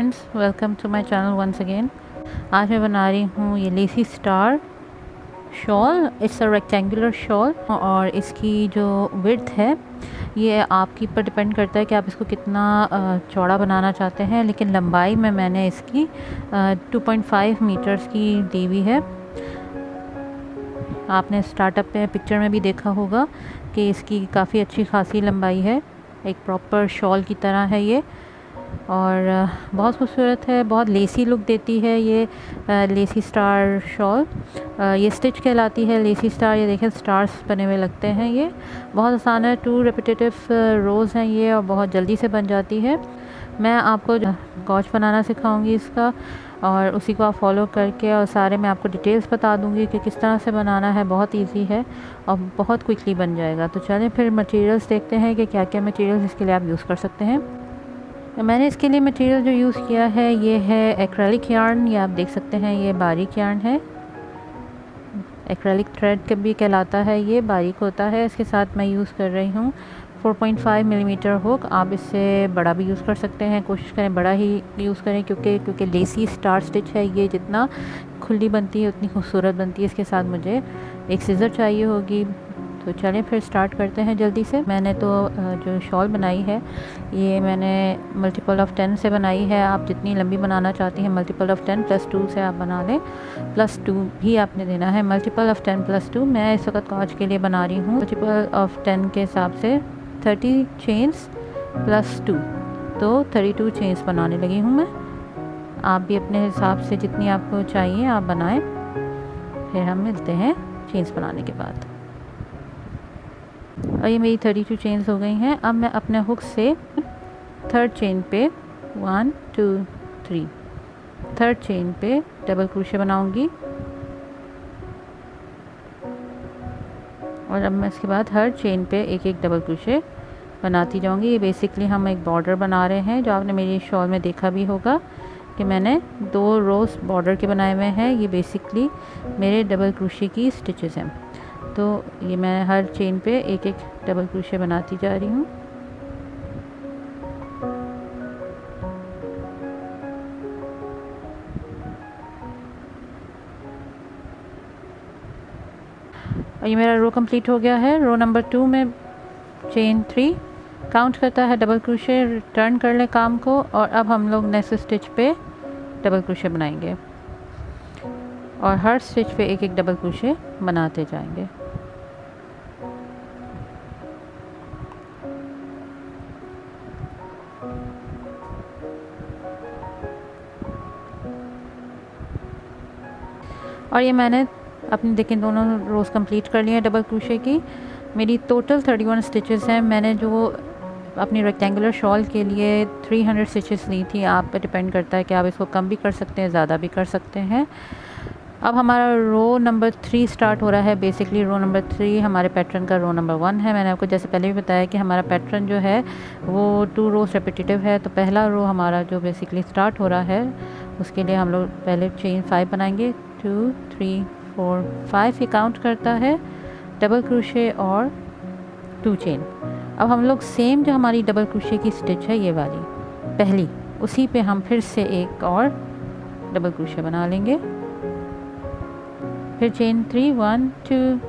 Friends, welcome to my channel once again. आज मैं बना रही हूँ ये lacy star shawl. It's a rectangular shawl और इसकी जो विड्थ है ये आपके ऊपर डिपेंड करता है कि आप इसको कितना चौड़ा बनाना चाहते हैं, लेकिन लंबाई में मैंने इसकी 2.5 मीटर्स की दी हुई है। आपने स्टार्टअप में पिक्चर में भी देखा होगा कि इसकी काफ़ी अच्छी खासी लंबाई है, एक प्रॉपर शॉल की तरह है ये और बहुत खूबसूरत है, बहुत लेसी लुक देती है ये लेसी स्टार शॉल। ये स्टिच कहलाती है लेसी स्टार। ये देखें स्टार्स बने हुए लगते हैं। ये बहुत आसान है, 2 रेपिटेटिव रोज़ हैं ये और बहुत जल्दी से बन जाती है। मैं आपको गॉच बनाना सिखाऊंगी इसका और उसी को आप फॉलो करके और सारे मैं आपको डिटेल्स बता दूंगी कि किस तरह से बनाना है। बहुत इजी है और बहुत क्विकली बन जाएगा। तो चलें फिर मटेरियल्स देखते हैं कि क्या क्या मटेरियल्स इसके लिए आप यूज़ कर सकते हैं। मैंने इसके लिए मटेरियल जो यूज़ किया है ये है एक्रेलिक यार्न। ये आप देख सकते हैं ये बारीक यार्न है, एक्रेलिक थ्रेड के भी कहलाता है, ये बारीक होता है। इसके साथ मैं यूज़ कर रही हूँ 4.5 मिलीमीटर हुक। आप इससे बड़ा भी यूज़ कर सकते हैं, कोशिश करें बड़ा ही यूज़ करें क्योंकि लेसी स्टार स्टिच है ये, जितना खुली बनती है उतनी खूबसूरत बनती है। इसके साथ मुझे एक सीज़र चाहिए होगी। तो चलें फिर स्टार्ट करते हैं जल्दी से। मैंने तो जो शॉल बनाई है ये मैंने मल्टीपल ऑफ 10 से बनाई है। आप जितनी लंबी बनाना चाहती हैं मल्टीपल ऑफ 10 +2 से आप बना लें, +2 भी आपने देना है। मल्टीपल ऑफ 10 +2 मैं इस वक्त काज के लिए बना रही हूँ। मल्टीपल ऑफ 10 के हिसाब से 30 चेन्स +2, तो 32 चेन्स बनाने लगी हूँ मैं। आप भी अपने हिसाब से जितनी आपको चाहिए आप बनाएं। फिर हम मिलते हैं चेन्स बनाने के बाद। और ये मेरी 32 चेन्स हो गई हैं। अब मैं अपने हुक से थर्ड चेन पे 1 2 3 थर्ड चेन पे डबल क्रोशे बनाऊंगी और अब मैं इसके बाद हर चेन पे एक एक डबल क्रोशे बनाती जाऊंगी। ये बेसिकली हम एक बॉर्डर बना रहे हैं, जो आपने मेरी शॉल में देखा भी होगा कि मैंने 2 रोज़ बॉर्डर के बनाए हुए हैं। ये बेसिकली मेरे डबल क्रोशे की स्टिचेस हैं। तो ये मैं हर चेन पे एक एक डबल क्रोशे बनाती जा रही हूँ। और ये मेरा रो कंप्लीट हो गया है। रो नंबर 2 में चेन 3 काउंट करता है डबल क्रोशे, टर्न कर लें काम को और अब हम लोग नेक्स्ट स्टिच पे डबल क्रोशे बनाएंगे और हर स्टिच पे एक एक डबल क्रोशे बनाते जाएंगे। और ये मैंने अपनी देखें दोनों रोज़ कंप्लीट कर लिए हैं डबल क्रोशे की। मेरी टोटल 31 स्टिचेस हैं। मैंने जो अपनी रेक्टेंगुलर शॉल के लिए 300 स्टिचेस ली थी। आप पे डिपेंड करता है कि आप इसको कम भी कर सकते हैं, ज़्यादा भी कर सकते हैं। अब हमारा रो नंबर 3 स्टार्ट हो रहा है। बेसिकली रो नंबर 3 हमारे पैटर्न का रो नंबर 1 है। मैंने आपको जैसे पहले भी बताया कि हमारा पैटर्न जो है वो 2 रोज़ रेपिटेटिव है। तो पहला रो हमारा जो बेसिकली स्टार्ट हो रहा है उसके लिए हम लोग पहले चेन 5 बनाएंगे। 2 3 4 5 ये काउंट करता है डबल क्रोशे और 2 चेन। अब हम लोग सेम जो हमारी डबल क्रोशे की स्टिच है ये वाली पहली, उसी पे हम फिर से एक और डबल क्रोशे बना लेंगे। फिर चेन 3 1 2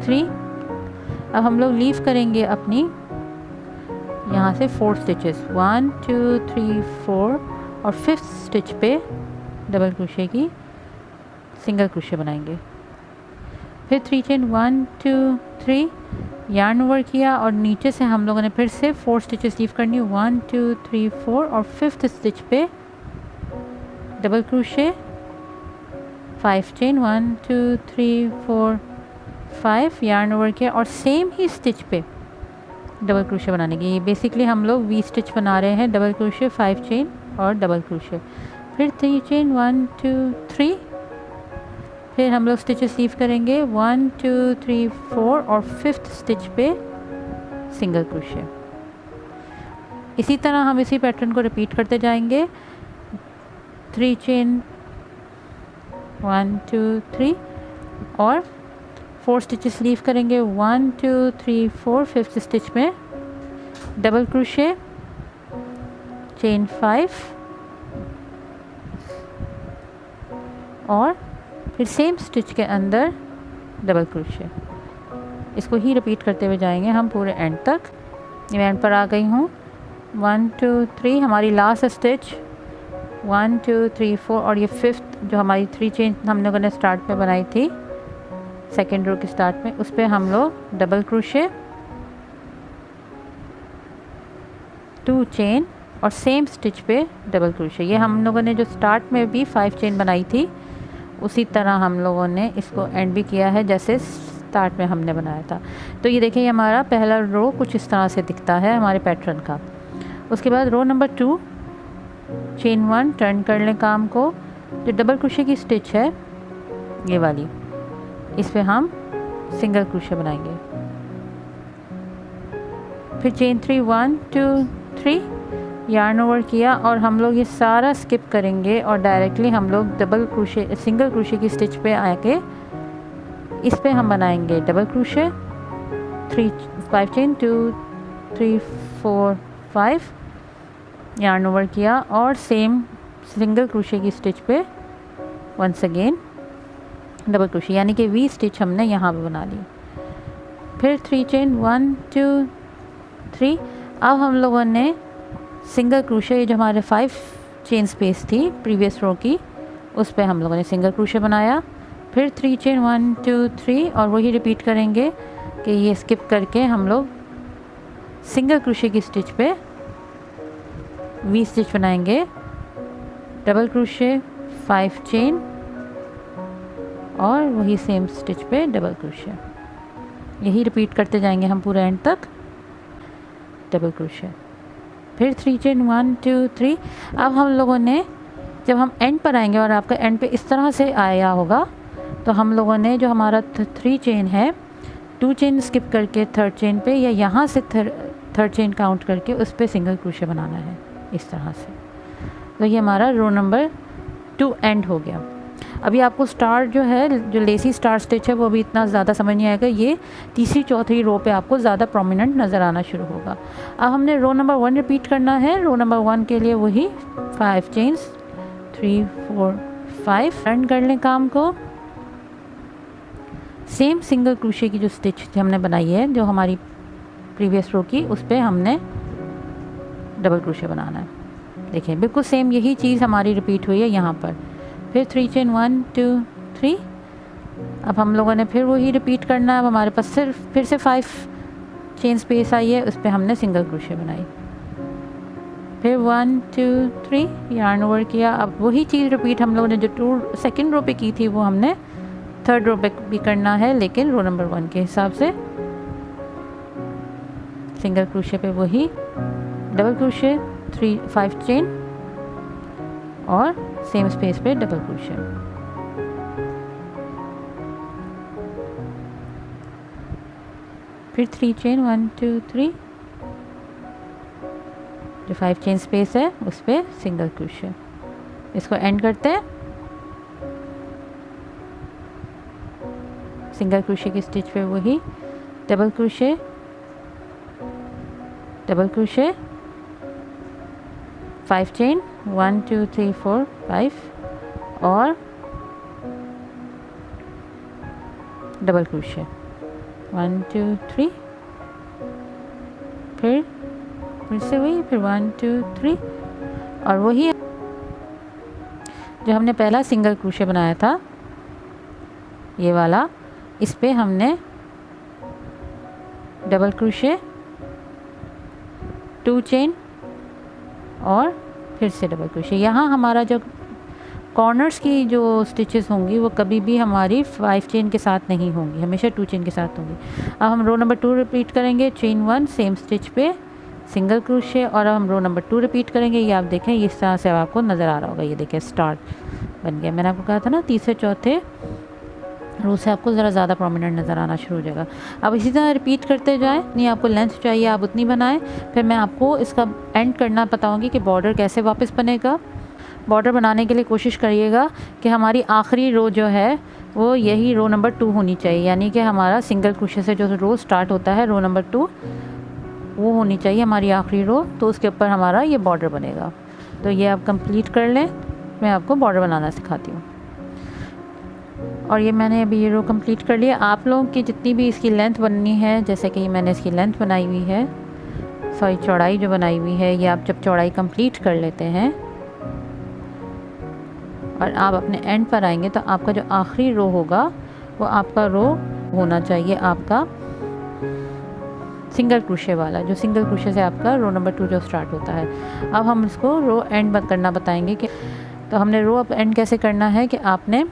3। अब हम लोग लीव करेंगे अपनी यहाँ से 4 स्टिचेस 1 2 3 4 और 5th स्टिच पे डबल क्रोशे की सिंगल क्रोशे बनाएंगे। फिर 3 चेन 1 2 3 यार्न ओवर किया और नीचे से हम लोगों ने फिर से 4 स्टिचेस लीव करनी 1 2 3 4 और 5th स्टिच पे double crochet 5 chain 1 2 3 4 5 yarn over किया और सेम ही स्टिच पे डबल क्रोशे बनाने की। ये बेसिकली हम लोग वी स्टिच बना रहे हैं, डबल क्रोशे 5 चेन और डबल क्रोशे। फिर 3 चेन 1 2 3। फिर हम लोग स्टिचेस लीव करेंगे 1 2 3 4 और 5th स्टिच पे सिंगल क्रोशे। इसी तरह हम इसी पैटर्न को रिपीट करते जाएंगे। 3 चेन 1 2 3 और 4 स्टिचेस लीव करेंगे 1 2 3 4 5th स्टिच में डबल क्रोशे, चेन 5 और फिर सेम स्टिच के अंदर डबल क्रोशे। इसको ही रिपीट करते हुए जाएंगे हम पूरे एंड तक। मैं एंड पर आ गई हूँ। 1 2 3 हमारी लास्ट स्टिच, 1 2 3 4 और ये 5th जो हमारी 3 चेन हम लोगों ने स्टार्ट में बनाई थी सेकेंड रो के स्टार्ट में, उस पर हम लोग डबल क्रोशे, 2 चेन और सेम स्टिच पे डबल क्रोशे। ये हम लोगों ने जो स्टार्ट में भी 5 चेन बनाई थी उसी तरह हम लोगों ने इसको एंड भी किया है जैसे स्टार्ट में हमने बनाया था। तो ये देखिए हमारा पहला रो कुछ इस तरह से दिखता है हमारे पैटर्न का। उसके बाद रो नंबर 2, चेन 1 टर्न कर लें काम को, जो डबल क्रोशे की स्टिच है ये वाली, इस पे हम सिंगल क्रोशे बनाएंगे। फिर चेन 3 1 2 3 यार्न ओवर किया और हम लोग ये सारा स्किप करेंगे और डायरेक्टली हम लोग डबल क्रोशे सिंगल क्रोशे की स्टिच पे आके इस पे हम बनाएंगे double crochet, 5 chain 2 3 4 5 yarn over किया और सेम सिंगल क्रोशे की स्टिच पे वंस अगेन डबल क्रोशे, यानी कि वी स्टिच हमने यहाँ पे बना ली। फिर 3 चेन 1 2 3। अब हम लोगों ने सिंगल क्रोशे, जो हमारे 5 चेन स्पेस थी प्रीवियस रो की, उस पे हम लोगों ने सिंगल क्रोशे बनाया। फिर 3 चेन 1 2 3 और वही रिपीट करेंगे कि ये स्किप करके हम लोग सिंगल क्रोशे की स्टिच पे वी स्टिच बनाएंगे, डबल क्रोशे 5 चेन और वही सेम स्टिच पे डबल क्रोशे। यही रिपीट करते जाएंगे हम पूरे एंड तक, डबल क्रोशे। फिर 3 चेन 1 2 3। अब हम लोगों ने जब हम एंड पर आएंगे और आपका एंड पे इस तरह से आया होगा तो हम लोगों ने जो हमारा 3 चेन है 2 चेन स्किप करके 3rd चेन पे या यहाँ से 3rd चेन काउंट करके उस पर सिंगल क्रोशे बनाना है इस तरह से। तो ये हमारा रो नंबर 2 एंड हो गया। अभी आपको स्टार जो है, जो लेसी स्टार स्टिच है, वो भी इतना ज़्यादा समझ नहीं आएगा। ये तीसरी चौथी रो पे आपको ज़्यादा प्रोमिनेंट नज़र आना शुरू होगा। अब हमने रो नंबर 1 रिपीट करना है। रो नंबर 1 के लिए वही 5 चेन्स 3 4 5 टर्न कर लें काम को। सेम सिंगल क्रोशे की जो स्टिच हमने बनाई है जो हमारी प्रीवियस रो की, उस पर हमने डबल क्रोशे बनाना है। देखिए बिल्कुल सेम यही चीज़ हमारी रिपीट हुई है यहाँ पर। फिर 3 चेन 1 2 3। अब हम लोगों ने फिर वही रिपीट करना है। अब हमारे पास सिर्फ फिर से 5 चेन स्पेस आई है, उस पर हमने सिंगल क्रोशे बनाई। फिर 1 2 3 यार्न ओवर किया। अब वही चीज़ रिपीट हम लोगों ने जो सेकेंड रो पे की थी वो हमने 3rd रो पे भी करना है, लेकिन रो नंबर 1 के हिसाब से सिंगल क्रोशे पे वही डबल क्रोशे 5 चेन और सेम स्पेस पे डबल क्रोशे। फिर 3 चेन 1 2 3, जो 5 चेन स्पेस है उस पे सिंगल क्रोशे। इसको एंड करते हैं। सिंगल क्रोशे की स्टिच पे वही डबल क्रोशे 5 चेन 1 2 3 4 5 और डबल क्रोशे 1 2 3। फिर से वही, फिर 1 2 3 और वही जो हमने पहला सिंगल क्रोशे बनाया था ये वाला, इस पे हमने डबल क्रोशे 2 चेन और फिर से डबल क्रोशे। यहाँ हमारा जो कॉर्नर्स की जो स्टिचेस होंगी वो कभी भी हमारी 5 चेन के साथ नहीं होंगी, हमेशा 2 चेन के साथ होंगी। अब हम रो नंबर 2 रिपीट करेंगे। चेन 1 सेम स्टिच पे सिंगल क्रोशे और अब हम रो नंबर 2 रिपीट करेंगे। ये आप देखें इस तरह से आपको नज़र आ रहा होगा। ये देखें स्टार्ट बन गया। मैंने आपको कहा था ना तीसरे चौथे रो से आपको ज़रा ज़्यादा प्रोमिनेंट नज़र आना शुरू हो जाएगा। अब इसी तरह रिपीट करते जाएं। नहीं आपको लेंथ चाहिए आप उतनी बनाएं। फिर मैं आपको इसका एंड करना बताऊंगी कि बॉर्डर कैसे वापस बनेगा। बॉर्डर बनाने के लिए कोशिश करिएगा कि हमारी आखिरी रो जो है वो यही रो नंबर 2 होनी चाहिए, यानी कि हमारा सिंगल क्रोशे से जो रो स्टार्ट होता है रो नंबर 2 वो होनी चाहिए हमारी आखिरी रो। तो उसके ऊपर हमारा ये बॉर्डर बनेगा। तो ये आप कंप्लीट कर लें, मैं आपको बॉर्डर बनाना सिखाती हूँ। और ये मैंने अभी ये रो कंप्लीट कर लिया। आप लोगों की जितनी भी इसकी लेंथ बननी है, जैसे कि मैंने इसकी लेंथ बनाई हुई है, सॉरी चौड़ाई जो बनाई हुई है, ये आप जब चौड़ाई कंप्लीट कर लेते हैं और आप अपने एंड पर आएंगे तो आपका जो आखिरी रो होगा वो आपका रो होना चाहिए आपका सिंगल क्रोशे वाला, जो सिंगल क्रोशे से आपका रो नंबर 2 जो स्टार्ट होता है। अब हम इसको रो एंड करना बताएंगे कि तो हमने रो अब एंड कैसे करना है कि आपने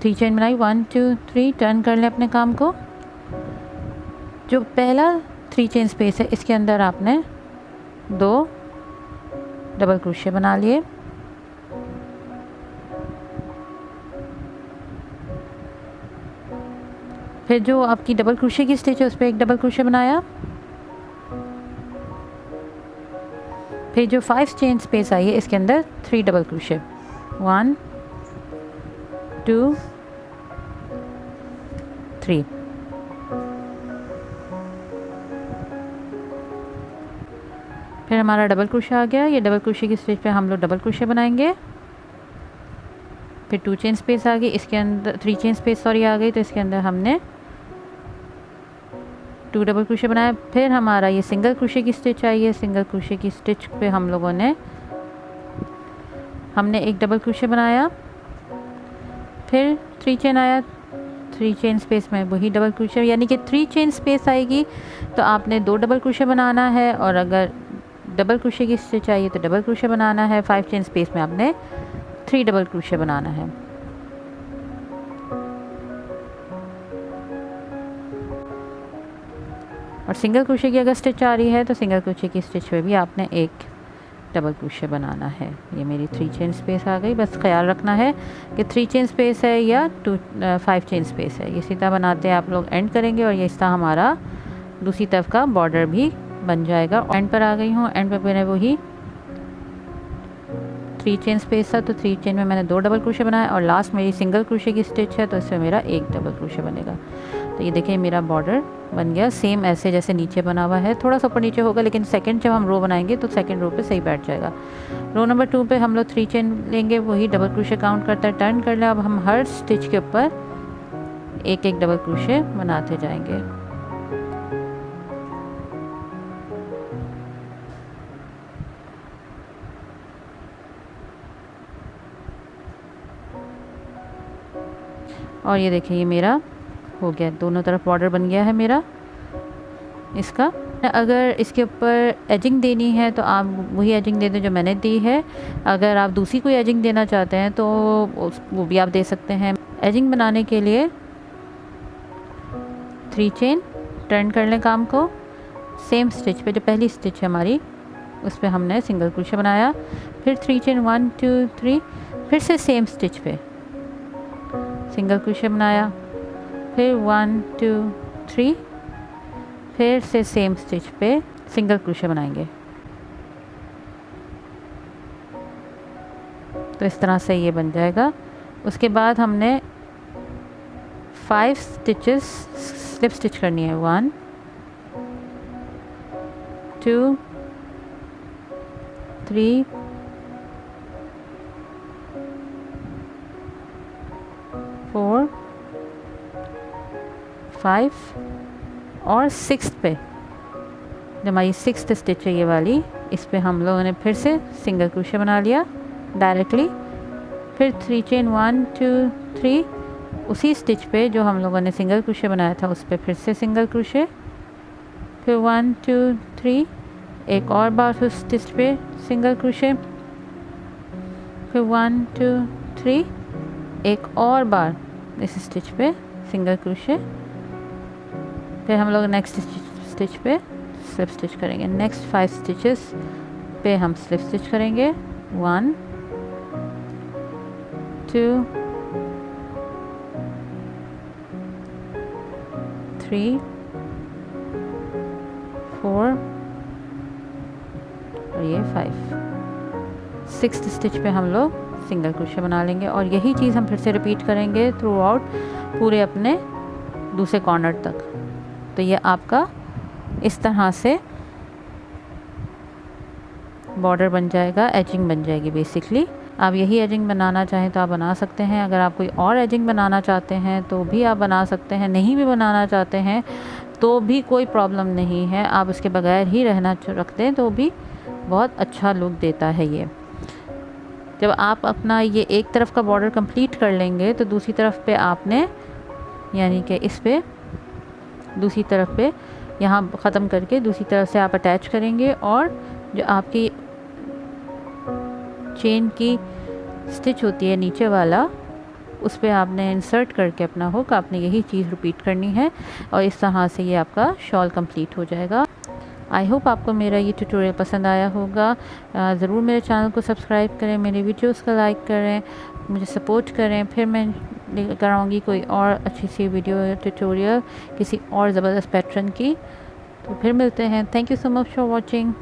3 चेन बनाई, 1 2 3, टर्न कर लें अपने काम को। जो पहला 3 चेन स्पेस है इसके अंदर आपने 2 डबल क्रोशे बना लिए। फिर जो आपकी डबल क्रोशे की स्टिच है उस पर एक डबल क्रोशे बनाया। फिर जो 5 चेन स्पेस आई है इसके अंदर 3 डबल क्रोशे, 1 2 3। फिर हमारा डबल क्रोशे आ गया। ये डबल क्रोशे की स्टिच पे हम लोग डबल क्रोशे बनाएंगे। फिर 2 चेन स्पेस आ गई, इसके अंदर 3 चेन स्पेस सॉरी आ गई, तो इसके अंदर हमने 2 डबल क्रोशे बनाया। फिर हमारा ये सिंगल क्रोशे की स्टिच आई है। सिंगल क्रोशे की स्टिच पे हम लोगों ने हमने एक डबल क्रोशे बनाया। फिर 3 चेन आया, 3 चेन स्पेस में वही डबल क्रोशे, यानी कि 3 चेन स्पेस आएगी तो आपने 2 डबल क्रोशे बनाना है, और अगर डबल क्रोशे की स्टिच आई है तो डबल क्रोशे बनाना है। 5 चेन स्पेस में आपने 3 डबल क्रोशे बनाना है। और सिंगल क्रोशे की अगर स्टिच आ रही है तो सिंगल क्रोशे की स्टिच पे भी आपने एक डबल क्रोशे बनाना है। ये मेरी 3 चेन स्पेस आ गई। बस ख्याल रखना है कि 3 चेन स्पेस है या 5 चेन स्पेस है। ये सीधा बनाते आप लोग एंड करेंगे और ये इस तरह हमारा दूसरी तरफ का बॉर्डर भी बन जाएगा। एंड पर आ गई हूँ। एंड पर मैंने वही 3 चेन स्पेस था तो 3 चेन में मैंने 2 डबल क्रोशे बनाया, और लास्ट मेरी सिंगल क्रोशे की स्टिच है तो इसमें मेरा एक डबल क्रोशे बनेगा। तो ये देखिए मेरा बॉर्डर बन गया सेम ऐसे जैसे नीचे बना हुआ है। थोड़ा सा ऊपर नीचे होगा, लेकिन सेकंड जब हम रो बनाएंगे तो सेकंड रो पे सही बैठ जाएगा। रो नंबर 2 पे हम लोग 3 चेन लेंगे, वही डबल क्रोशे काउंट करता है, टर्न कर लें। अब हम हर स्टिच के ऊपर एक एक डबल क्रोशे बनाते जाएंगे। और ये देखिए ये मेरा हो गया, दोनों तरफ बॉर्डर बन गया है मेरा इसका। अगर इसके ऊपर एजिंग देनी है तो आप वही एजिंग दे दें जो मैंने दी है। अगर आप दूसरी कोई एजिंग देना चाहते हैं तो वो भी आप दे सकते हैं। एजिंग बनाने के लिए 3 चेन, टर्न कर लें काम को। सेम स्टिच पे जो पहली स्टिच है हमारी उस पर हमने सिंगल क्रोशे बनाया। फिर 3 चेन 1 2 3, फिर से सेम स्टिच पे सिंगल क्रोशे बनाया। फिर 1 2 3, फिर से सेम स्टिच पे सिंगल क्रोशे बनाएंगे। तो इस तरह से ये बन जाएगा। उसके बाद हमने 5 स्टिचेस स्लिप स्टिच करनी है। 1 2 3 4 5 और 6 पे जो हमारी 6th स्टिच है ये वाली, इस पे हम लोगों ने फिर से सिंगल क्रोशे बना लिया डायरेक्टली। फिर 3 चेन 1 2 3, उसी स्टिच पे जो हम लोगों ने सिंगल क्रोशे बनाया था उस पे फिर से सिंगल क्रोशे। फिर 1 2 3, एक और बार उस स्टिच पे सिंगल क्रोशे। फिर 1 2 3, एक और बार इस स्टिच पे सिंगल क्रोशे। फिर हम लोग next stitch pay slip stitch करेंगे। नेक्स्ट 5 स्टिचेस पे हम स्लिप स्टिच करेंगे। 1 2 3 4 और ये 5। 6th स्टिच पे हम लोग सिंगल क्रोशे बना लेंगे, और यही चीज़ हम फिर से रिपीट करेंगे थ्रू आउट पूरे अपने दूसरे कॉर्नर तक। तो ये आपका इस तरह से बॉर्डर बन जाएगा, एजिंग बन जाएगी बेसिकली। आप यही एजिंग बनाना चाहें तो आप बना सकते हैं। अगर आप कोई और एजिंग बनाना चाहते हैं तो भी आप बना सकते हैं। नहीं भी बनाना चाहते हैं तो भी कोई प्रॉब्लम नहीं है, आप इसके बगैर ही रहना रख दें तो भी बहुत अच्छा लुक देता है ये। जब आप अपना ये एक तरफ का बॉर्डर कंप्लीट कर लेंगे तो दूसरी तरफ पे आपने, यानी कि इस पे दूसरी तरफ पे यहाँ ख़त्म करके दूसरी तरफ से आप अटैच करेंगे और जो आपकी चेन की स्टिच होती है नीचे वाला, उस पर आपने इंसर्ट करके अपना हुक आपने यही चीज़ रिपीट करनी है और इस तरह से ये आपका शॉल कंप्लीट हो जाएगा। आई होप आपको मेरा ये ट्यूटोरियल पसंद आया होगा। ज़रूर मेरे चैनल को सब्सक्राइब करें, मेरे वीडियोस को लाइक करें, मुझे सपोर्ट करें। फिर मैं लेकर आऊँगी कोई और अच्छी सी वीडियो ट्यूटोरियल किसी और ज़बरदस्त पैटर्न की। तो फिर मिलते हैं। Thank you so much for watching.